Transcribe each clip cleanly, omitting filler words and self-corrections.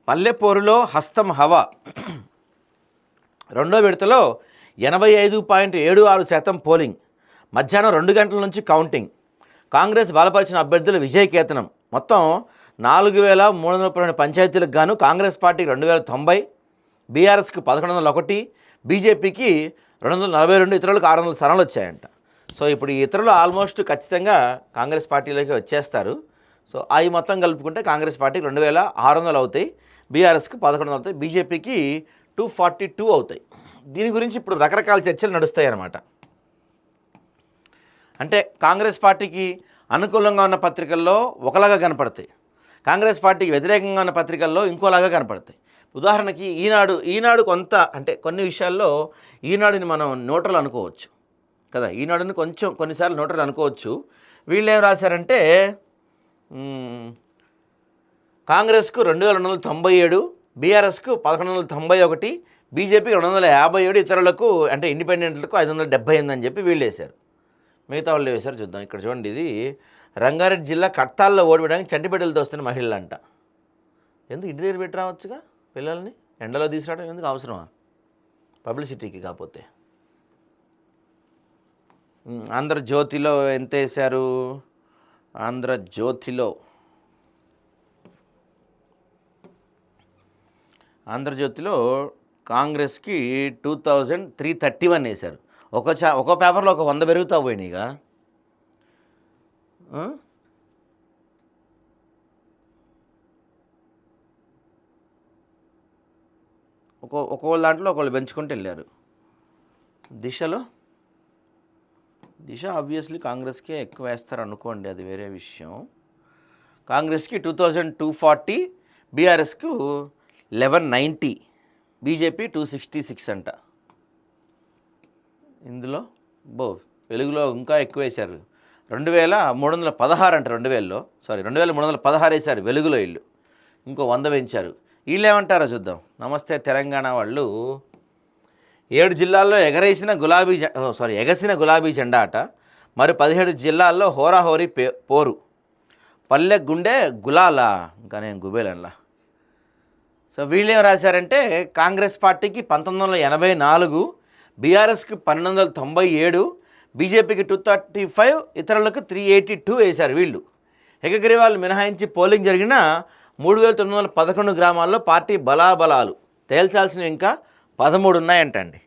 పల్లెపోరులో హస్తం హవా రెండో విడతలో 85.76% పోలింగ్. మధ్యాహ్నం 2 గంటల నుంచి కౌంటింగ్. కాంగ్రెస్ బలపరిచిన అభ్యర్థుల విజయకేతనం. మొత్తం 4,312 పంచాయతీలకు గాను కాంగ్రెస్ పార్టీకి 2,090, బీఆర్ఎస్కి 1,101, బీజేపీకి 242, ఇతరులకు 600 స్థానాలు వచ్చాయంట. సో ఇప్పుడు ఈ ఇతరులు ఆల్మోస్ట్ ఖచ్చితంగా కాంగ్రెస్ పార్టీలోకి వచ్చేస్తారు. సో అవి మొత్తం కలుపుకుంటే కాంగ్రెస్ పార్టీకి 2,600 అవుతాయి, బీఆర్ఎస్కి 1100 అవుతాయి, బీజేపీకి 242 అవుతాయి. దీని గురించి ఇప్పుడు రకరకాల చర్చలు నడుస్తాయి అన్నమాట. అంటే కాంగ్రెస్ పార్టీకి అనుకూలంగా ఉన్న పత్రికల్లో ఒకలాగా కనపడతాయి, కాంగ్రెస్ పార్టీకి వ్యతిరేకంగా ఉన్న పత్రికల్లో ఇంకోలాగా కనపడతాయి. ఉదాహరణకి ఈనాడు కొంత అంటే కొన్ని విషయాల్లో ఈనాడుని మనం న్యూట్రల్ అనుకోవచ్చు కదా, ఈనాడుని కొంచెం కొన్నిసార్లు న్యూట్రల్ అనుకోవచ్చు. వీళ్ళు ఏం రాశారంటే కాంగ్రెస్కు 2,297, బీఆర్ఎస్కు 1,191, బీజేపీకి 257, ఇతరులకు అంటే ఇండిపెండెంట్లకు 578 అని చెప్పి వీళ్ళు వేశారు. మిగతా వాళ్ళు వేశారు చూద్దాం. ఇక్కడ చూడండి, ఇది రంగారెడ్డి జిల్లా కట్టాల్లో ఓడిపోవడానికి చంటిబిడ్డలతో వస్తున్న మహిళలు అంట. ఎందుకు ఇంటి దగ్గర పెట్టి రావచ్చుగా పిల్లల్ని, ఎండలో తీసుకురావడం ఎందుకు అవసరమా పబ్లిసిటీకి? కాకపోతే ఆంధ్రజ్యోతిలో ఎంత వేశారు? ఆంధ్రజ్యోతిలో కాంగ్రెస్కి 2,331 వేశారు. ఒక పేపర్లో ఒక 100 పెరుగుతా పోయినాయిగా. ఒక్కొక్క దాంట్లో ఒకళ్ళు పెంచుకుంటూ వెళ్ళారు. దిశ ఆబ్వియస్లీ కాంగ్రెస్కే ఎక్కువ వేస్తారు అనుకోండి, అది వేరే విషయం. కాంగ్రెస్కి 2,240, బీఆర్ఎస్కు 1,190, బీజేపీ 266 అంట. ఇందులో వెలుగులో ఇంకా ఎక్కువ వేశారు, 2,316 అంట. 2,316 వేశారు వెలుగులో వీళ్ళు, ఇంకో 100 పెంచారు. వీళ్ళు ఏమంటారో చూద్దాం. నమస్తే తెలంగాణ వాళ్ళు 7 జిల్లాల్లో ఎగసిన గులాబీ జెండా అట. మరి 17 జిల్లాల్లో హోరాహోరీ పోరు. పల్లె గుండె గులాలా, ఇంకా నేను గుబేలన్లా. సో వీళ్ళు ఏం రాశారంటే కాంగ్రెస్ పార్టీకి 1,984, బీఆర్ఎస్కి 1,297, బీజేపీకి 235, ఇతరులకు 382 వేశారు వీళ్ళు. ఏకగ్రీవాలు మినహాయించి పోలింగ్ జరిగిన 3,911 గ్రామాల్లో పార్టీ బలాబలాలు తేల్చాల్సినవి ఇంకా 13 ఉన్నాయంటండి.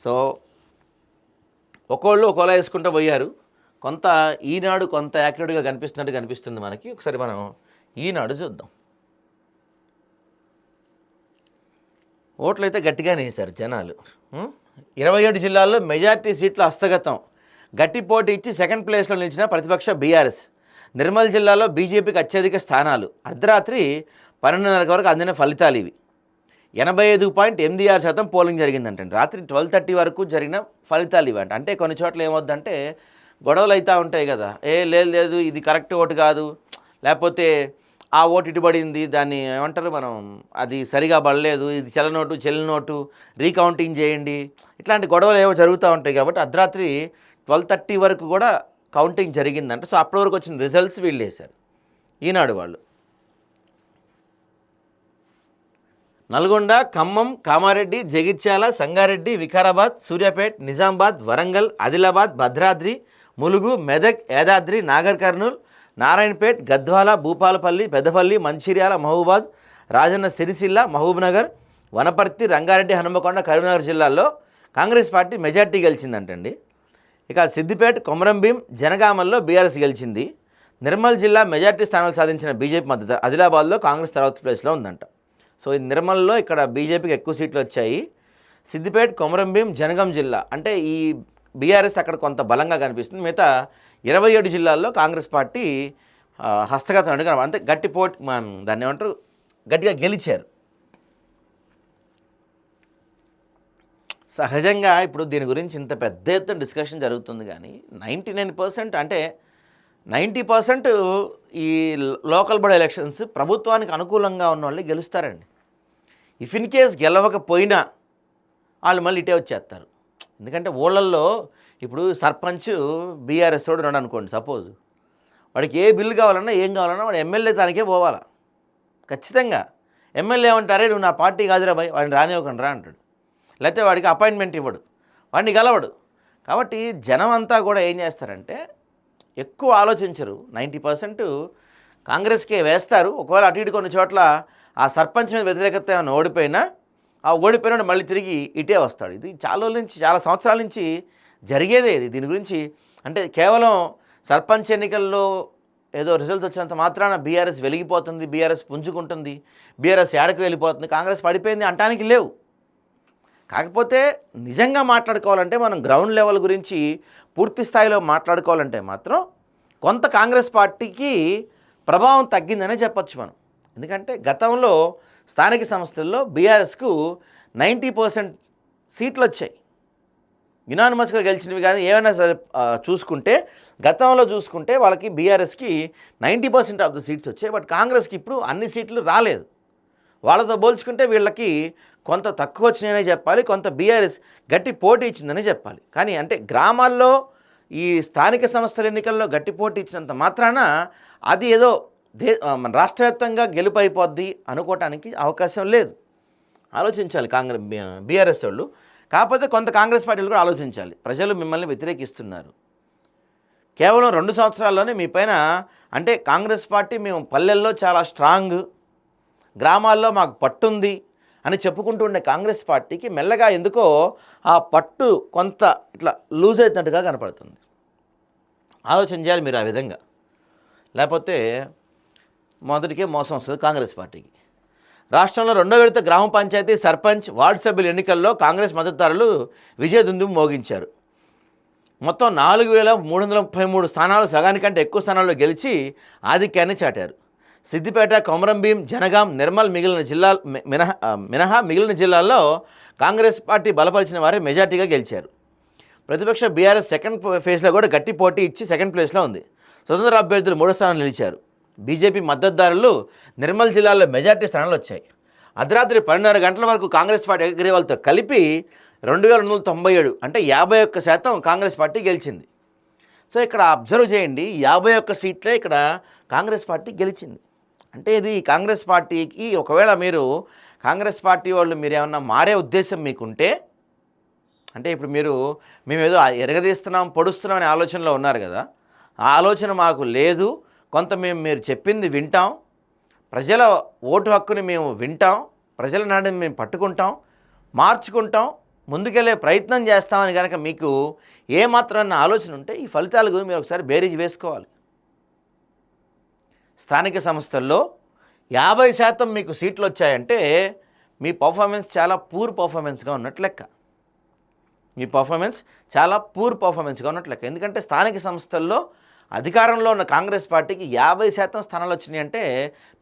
సో ఒకళ్ళు ఒకలా వేసుకుంటూ పోయారు. కొంత ఈనాడు కొంత యాక్యురేట్గా కనిపిస్తుంది మనకి. ఒకసారి మనం ఈనాడు చూద్దాం. ఓట్లు అయితే గట్టిగానే వేశారు జనాలు. 27 జిల్లాల్లో మెజార్టీ సీట్లు హస్తగతం. గట్టి పోటీ ఇచ్చి సెకండ్ ప్లేస్లో నిలిచిన ప్రతిపక్ష బీఆర్ఎస్. నిర్మల్ జిల్లాలో బీజేపీకి అత్యధిక స్థానాలు. అర్ధరాత్రి 12:30 వరకు అందిన ఫలితాలు ఇవి. 85.86% పోలింగ్ జరిగిందంటండి. రాత్రి 12:30 వరకు జరిగిన ఫలితాలు ఇవంట. అంటే కొన్ని చోట్ల ఏమవుద్దంటే గొడవలు అవుతూ ఉంటాయి కదా, లేదు ఇది కరెక్ట్ ఓటు కాదు, లేకపోతే ఆ ఓటు ఇటుబడింది, దాన్ని ఏమంటారు మనం, అది సరిగా పడలేదు, ఇది చెల్లనోటు రీకౌంటింగ్ చేయండి, ఇట్లాంటి గొడవలు ఏవో జరుగుతూ ఉంటాయి. కాబట్టి అర్ధరాత్రి 12:30 వరకు కూడా కౌంటింగ్ జరిగిందంట. సో అప్పటి వరకు వచ్చిన రిజల్ట్స్ వీళ్ళు వేశారు ఈనాడు వాళ్ళు. నల్గొండ, ఖమ్మం, కామారెడ్డి, జగిత్యాల, సంగారెడ్డి, వికారాబాద్, సూర్యాపేట్, నిజామాబాద్, వరంగల్, ఆదిలాబాద్, భద్రాద్రి, ములుగు, మెదక్, యాదాద్రి, నాగర్ కర్నూల్, నారాయణపేట్, గద్వాల, భూపాలపల్లి, పెద్దపల్లి, మంచిర్యాల, మహబూబాద్, రాజన్న సిరిసిల్ల, మహబూబ్నగర్, వనపర్తి, రంగారెడ్డి, హనుమకొండ, కరీంనగర్ జిల్లాల్లో కాంగ్రెస్ పార్టీ మెజార్టీ గెలిచిందంటండి. ఇక సిద్దిపేట, కొమరంభీం, జనగామల్లో బీఆర్ఎస్ గెలిచింది. నిర్మల్ జిల్లా మెజార్టీ స్థానాలు సాధించిన బీజేపీ మద్దతు. ఆదిలాబాద్లో కాంగ్రెస్ తర్వాత ప్లేస్లో ఉందంట. సో ఈ నిర్మల్లో ఇక్కడ బీజేపీకి ఎక్కువ సీట్లు వచ్చాయి. సిద్దిపేట, కొమరంభీం, జనగాం జిల్లా అంటే ఈ బీఆర్ఎస్ అక్కడ కొంత బలంగా కనిపిస్తుంది. మిగతా 27 జిల్లాల్లో కాంగ్రెస్ పార్టీ హస్తగతం అంటే గట్టి పోటీ, దాన్ని ఏమంటారు, గట్టిగా గెలిచారు. సహజంగా ఇప్పుడు దీని గురించి ఇంత పెద్ద ఎత్తున డిస్కషన్ జరుగుతుంది, కానీ 99% అంటే 90% ఈ లోకల్ బాడీ ఎలక్షన్స్ ప్రభుత్వానికి అనుకూలంగా ఉన్న వాళ్ళు గెలుస్తారండి. ఇఫ్ ఇన్ కేస్ గెలవకపోయినా వాళ్ళు మళ్ళీ ఇటే వచ్చేస్తారు. ఎందుకంటే ఊళ్ళల్లో ఇప్పుడు సర్పంచ్ బీఆర్ఎస్ తోడు ఉన్నాడు అనుకోండి, సపోజ్ వాడికి ఏ బిల్లు కావాలన్నా ఏం కావాలన్నా వాడు ఎమ్మెల్యే దానికే పోవాలా ఖచ్చితంగా. ఎమ్మెల్యే ఏమంటారే నువ్వు నా పార్టీ కాదురా భయ్ వాడిని రానివ్వకండి రా అంటాడు, లేకపోతే వాడికి అపాయింట్మెంట్ ఇవ్వడు, వాడిని గెలవడు. కాబట్టి జనం అంతా కూడా ఏం చేస్తారంటే ఎక్కువ ఆలోచించరు. 90% కాంగ్రెస్కే వేస్తారు. ఒకవేళ అటు ఇటు కొన్ని చోట్ల ఆ సర్పంచ్ మీద వ్యతిరేకత ఏమైనా ఓడిపోయినా ఆ ఓడిపోయినాడు మళ్ళీ తిరిగి ఇటే వస్తాడు. ఇది చాలా రోజుల నుంచి చాలా సంవత్సరాల నుంచి జరిగేదే ఇది. దీని గురించి అంటే కేవలం సర్పంచ్ ఎన్నికల్లో ఏదో రిజల్ట్స్ వచ్చినంత మాత్రాన బీఆర్ఎస్ వెలిగిపోతుంది, బీఆర్ఎస్ పుంజుకుంటుంది, బీఆర్ఎస్ ఏడకు వెళ్ళిపోతుంది, కాంగ్రెస్ పడిపోయింది అంటానికి లేవు. కాకపోతే నిజంగా మాట్లాడుకోవాలంటే మనం గ్రౌండ్ లెవెల్ గురించి పూర్తి స్థాయిలో మాట్లాడుకోవాలంటే మాత్రం కొంత కాంగ్రెస్ పార్టీకి ప్రభావం తగ్గిందనే చెప్పచ్చు మనం. ఎందుకంటే గతంలో స్థానిక సంస్థల్లో బీఆర్ఎస్కు 90% సీట్లు వచ్చాయి, యునానిమస్గా గెలిచినవి. కానీ ఏమైనా సరే చూసుకుంటే గతంలో చూసుకుంటే వాళ్ళకి బీఆర్ఎస్కి 90% ఆఫ్ ద సీట్స్ వచ్చాయి. బట్ కాంగ్రెస్కి ఇప్పుడు అన్ని సీట్లు రాలేదు. వాళ్ళతో పోల్చుకుంటే వీళ్ళకి కొంత తక్కువ వచ్చినాయనే చెప్పాలి, కొంత బీఆర్ఎస్ గట్టి పోటీ ఇచ్చిందనే చెప్పాలి. కానీ అంటే గ్రామాల్లో ఈ స్థానిక సంస్థల ఎన్నికల్లో గట్టి పోటీ ఇచ్చినంత మాత్రాన అది ఏదో మన రాష్ట్ర వ్యాప్తంగా గెలుపు అయిపోద్ది అనుకోవటానికి అవకాశం లేదు. ఆలోచించాలి బీఆర్ఎస్ వాళ్ళు. కాకపోతే కొంత కాంగ్రెస్ పార్టీలు కూడా ఆలోచించాలి. ప్రజలు మిమ్మల్ని వ్యతిరేకిస్తున్నారు, కేవలం 2 సంవత్సరాల్లోనే మీ పైన అంటే కాంగ్రెస్ పార్టీ మేము పల్లెల్లో చాలా స్ట్రాంగ్, గ్రామాల్లో మాకు పట్టుంది అని చెప్పుకుంటూ ఉండే కాంగ్రెస్ పార్టీకి మెల్లగా ఎందుకో ఆ పట్టు కొంత ఇట్లా లూజ్ అవుతున్నట్టుగా కనపడుతుంది. ఆలోచన చేయాలి మీరు ఆ విధంగా, లేకపోతే మొదటికే మోసం వస్తుంది కాంగ్రెస్ పార్టీకి. రాష్ట్రంలో 2వ విడత గ్రామ పంచాయతీ, సర్పంచ్, వార్డు సభ్యుల ఎన్నికల్లో కాంగ్రెస్ మద్దతుదారులు విజయదుందుం మోగించారు. మొత్తం 4333 స్థానాలు, సగానికంటే ఎక్కువ స్థానాల్లో గెలిచి ఆధిక్యాన్ని చాటారు. సిద్దిపేట, కొమరంభీం, జనగాం, నిర్మల్ మినహా మిగిలిన జిల్లాల్లో కాంగ్రెస్ పార్టీ బలపరిచిన వారే మెజార్టీగా గెలిచారు. ప్రతిపక్ష బీఆర్ఎస్ సెకండ్ ఫేజ్లో కూడా గట్టి పోటీ ఇచ్చి సెకండ్ ప్లేస్లో ఉంది. స్వతంత్ర అభ్యర్థులు 3వ స్థానంలో నిలిచారు. బీజేపీ మద్దతుదారులు నిర్మల్ జిల్లాలో మెజార్టీ స్థానాలు వచ్చాయి. అర్ధరాత్రి 12:30 గంటల వరకు కాంగ్రెస్ పార్టీ ఏకగ్రీవాలతో కలిపి 2297 అంటే 51% కాంగ్రెస్ పార్టీ గెలిచింది. సో ఇక్కడ అబ్జర్వ్ చేయండి, 51 సీట్లే ఇక్కడ కాంగ్రెస్ పార్టీ గెలిచింది. అంటే ఇది కాంగ్రెస్ పార్టీకి ఒకవేళ మీరు కాంగ్రెస్ పార్టీ వాళ్ళు మీరు ఏమన్నా మారే ఉద్దేశం మీకుంటే, అంటే ఇప్పుడు మేమేదో ఎరగదీస్తున్నాం పొడుస్తున్నాం అనే ఆలోచనలో ఉన్నారు కదా, ఆ ఆలోచన మాకు లేదు. కొంత మీరు చెప్పింది వింటాం, ప్రజల ఓటు హక్కుని మేము వింటాం, ప్రజల నాడిని మేము పట్టుకుంటాం, మార్చుకుంటాం, ముందుకెళ్ళే ప్రయత్నం చేస్తామని కనుక మీకు ఏమాత్రం ఆలోచన ఉంటే ఈ ఫలితాల గురించి మీరు ఒకసారి బేరీజ్ వేసుకోవాలి. స్థానిక సంస్థల్లో 50% మీకు సీట్లు వచ్చాయంటే మీ పర్ఫార్మెన్స్ చాలా పూర్ పర్ఫార్మెన్స్గా ఉన్నట్లు లెక్క. మీ పర్ఫార్మెన్స్ చాలా పూర్ పర్ఫార్మెన్స్గా ఉన్నట్లు లెక్క. ఎందుకంటే స్థానిక సంస్థల్లో అధికారంలో ఉన్న కాంగ్రెస్ పార్టీకి 50% స్థానాలు వచ్చినాయి అంటే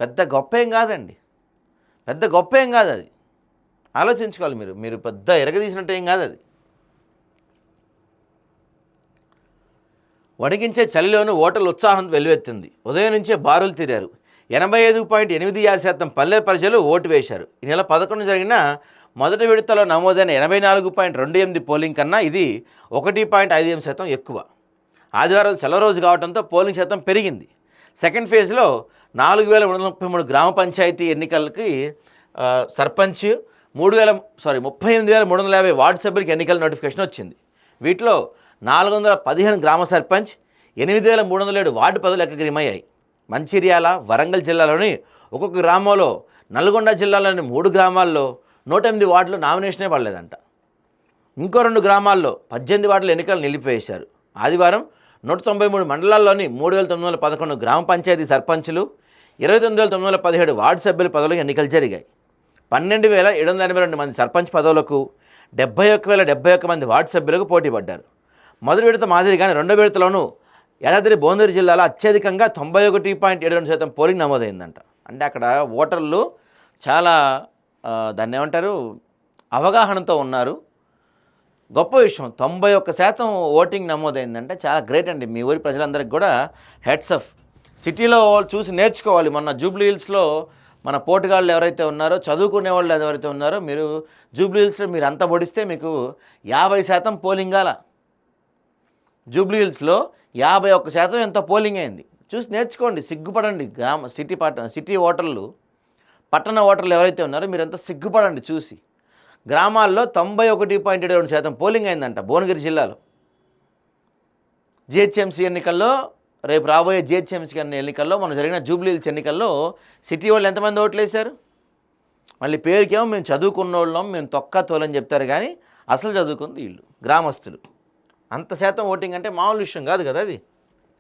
పెద్ద గొప్ప ఏం కాదండి, పెద్ద గొప్ప ఏం కాదు. అది ఆలోచించుకోవాలి మీరు పెద్ద ఎరగదీసినట్టు ఏం కాదు అది. వణికించే చలిలోనూ ఓటర్ల ఉత్సాహం వెల్లువెత్తింది. ఉదయం నుంచే బారులు తీరారు. 85.86% పల్లె ప్రజలు ఓటు వేశారు. ఈ నెల 11 జరిగిన మొదటి విడతలో నమోదైన 84.28 పోలింగ్ కన్నా ఇది 1.58% ఎక్కువ. ఆదివారం సెలవు రోజు కావడంతో పోలింగ్ శాతం పెరిగింది. సెకండ్ ఫేజ్లో 4333 గ్రామ పంచాయతీ ఎన్నికలకి సర్పంచ్ 38,350 వార్డు సభ్యులకి ఎన్నికల నోటిఫికేషన్ వచ్చింది. వీటిలో 415 గ్రామ సర్పంచ్, 8,307 వార్డు పదవులు ఏకగ్రీవమయ్యాయి. మంచిర్యాల, వరంగల్ జిల్లాలోని ఒక్కొక్క గ్రామంలో, నల్గొండ జిల్లాలోని 3 గ్రామాల్లో 108 వార్డులు నామినేషనే పడలేదంట. ఇంకో 2 గ్రామాల్లో 18 వార్డులు ఎన్నికలు నిలిపివేశారు. ఆదివారం 193 మండలాల్లోని 3,911 గ్రామ పంచాయతీ సర్పంచులు, 29,917 వార్డు సభ్యుల పదవులకు ఎన్నికలు జరిగాయి. 12,782 మంది సర్పంచ్ పదవులకు, 71,071 మంది వార్డు సభ్యులకు పోటీ పడ్డారు. మొదటి విడత మాదిరిగానే 2వ విడతలోనూ యాదాద్రి భువనగిరి జిల్లాలో అత్యధికంగా 91.72% పోలింగ్ నమోదైందంట. అంటే అక్కడ ఓటర్లు చాలా దాన్ని ఏమంటారు అవగాహనతో ఉన్నారు. గొప్ప విషయం, 91% ఓటింగ్ నమోదైందంటే చాలా గ్రేట్ అండి. మీ ఊరి ప్రజలందరికీ కూడా హెడ్స్ ఆఫ్. సిటీలో చూసి నేర్చుకోవాలి. మొన్న జూబ్లీ హిల్స్లో మన పోటుగాళ్ళు ఎవరైతే ఉన్నారో, చదువుకునే వాళ్ళు ఎవరైతే ఉన్నారో, మీరు జూబ్లీ హిల్స్లో మీరు అంతా పొడిస్తే మీకు 50% పోలింగ్ అలా. జూబ్లీ హిల్స్లో 51% ఎంత పోలింగ్ అయింది చూసి నేర్చుకోండి, సిగ్గుపడండి. సిటీ ఓటర్లు పట్టణ ఓటర్లు ఎవరైతే ఉన్నారో మీరంతా సిగ్గుపడండి చూసి. గ్రామాల్లో 91.7% పోలింగ్ అయిందంట భువనగిరి జిల్లాలో. జిహెచ్ఎంసీ ఎన్నికల్లో, రేపు రాబోయే జిహెచ్ఎంసీ ఎన్నికల్లో, మనం జరిగిన జూబ్లీహిల్స్ ఎన్నికల్లో సిటీ వాళ్ళు ఎంతమంది ఓట్లు వేశారు? మళ్ళీ పేరుకేమో మేము చదువుకున్న వాళ్ళం, మేము తొక్క తోలని చెప్తారు, కానీ అసలు చదువుకుంది వీళ్ళు గ్రామస్తులు. అంత శాతం ఓటింగ్ అంటే మామూలు విషయం కాదు కదా అది.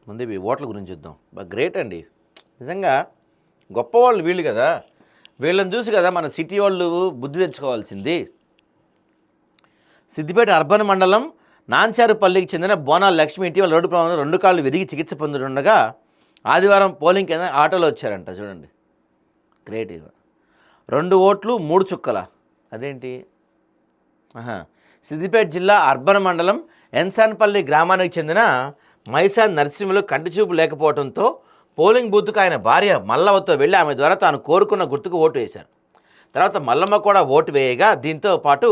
ముందు ఈ ఓట్ల గురించి చూద్దాం. గ్రేట్ అండి, నిజంగా గొప్పవాళ్ళు వీళ్ళు కదా. వీళ్ళని చూసి కదా మన సిటీ వాళ్ళు బుద్ధి తెచ్చుకోవాల్సింది. సిద్దిపేట అర్బన్ మండలం నాంచారుపల్లికి చెందిన బోనాల లక్ష్మి ఇటీవల రోడ్డు ప్రమాదంలో 2 కాళ్ళు విరిగి చికిత్స పొందుతుండగా ఆదివారం పోలింగ్ కింద ఆటోలో వచ్చారంట. చూడండి, గ్రేట్. ఇది 2 ఓట్లు 3 చుక్కల, అదేంటి? సిద్దిపేట జిల్లా అర్బన్ మండలం ఎన్సాన్పల్లి గ్రామానికి చెందిన మైసాన్ నరసింహులు కంటి చూపు లేకపోవడంతో పోలింగ్ బూత్కు ఆయన భార్య మల్లవతో వెళ్ళి ఆమె ద్వారా తాను కోరుకున్న గుర్తుకు ఓటు వేశారు. తర్వాత మల్లమ్మ కూడా ఓటు వేయగా దీంతో పాటు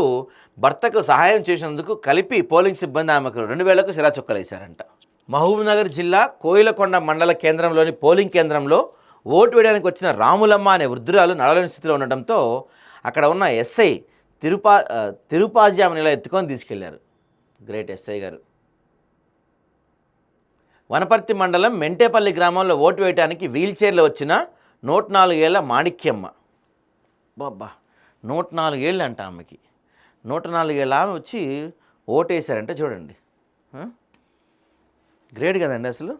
భర్తకు సహాయం చేసినందుకు కలిపి పోలింగ్ సిబ్బంది ఆమెకు 2000కు సిరా చుక్కలేశారంట. మహబూబ్నగర్ జిల్లా కోయిలకొండ మండల కేంద్రంలోని పోలింగ్ కేంద్రంలో ఓటు వేయడానికి వచ్చిన రాములమ్మ అనే వృద్ధురాలు నడవలేని స్థితిలో ఉండడంతో అక్కడ ఉన్న ఎస్ఐ తిరుపాజీ ఆమెను ఇలా ఎత్తుకొని తీసుకెళ్లారు. గ్రేట్ ఎస్ఐ గారు. వనపర్తి మండలం మెంటేపల్లి గ్రామంలో ఓటు వేయడానికి వీల్చైర్లో వచ్చిన 104 ఏళ్ల మాణిక్యమ్మ. బాబా, 104 ఏళ్ళు అంట ఆమెకి. 104 ఏళ్ళ ఆమె వచ్చి ఓటేశారంటే చూడండి, గ్రేట్ కదండి అసలు.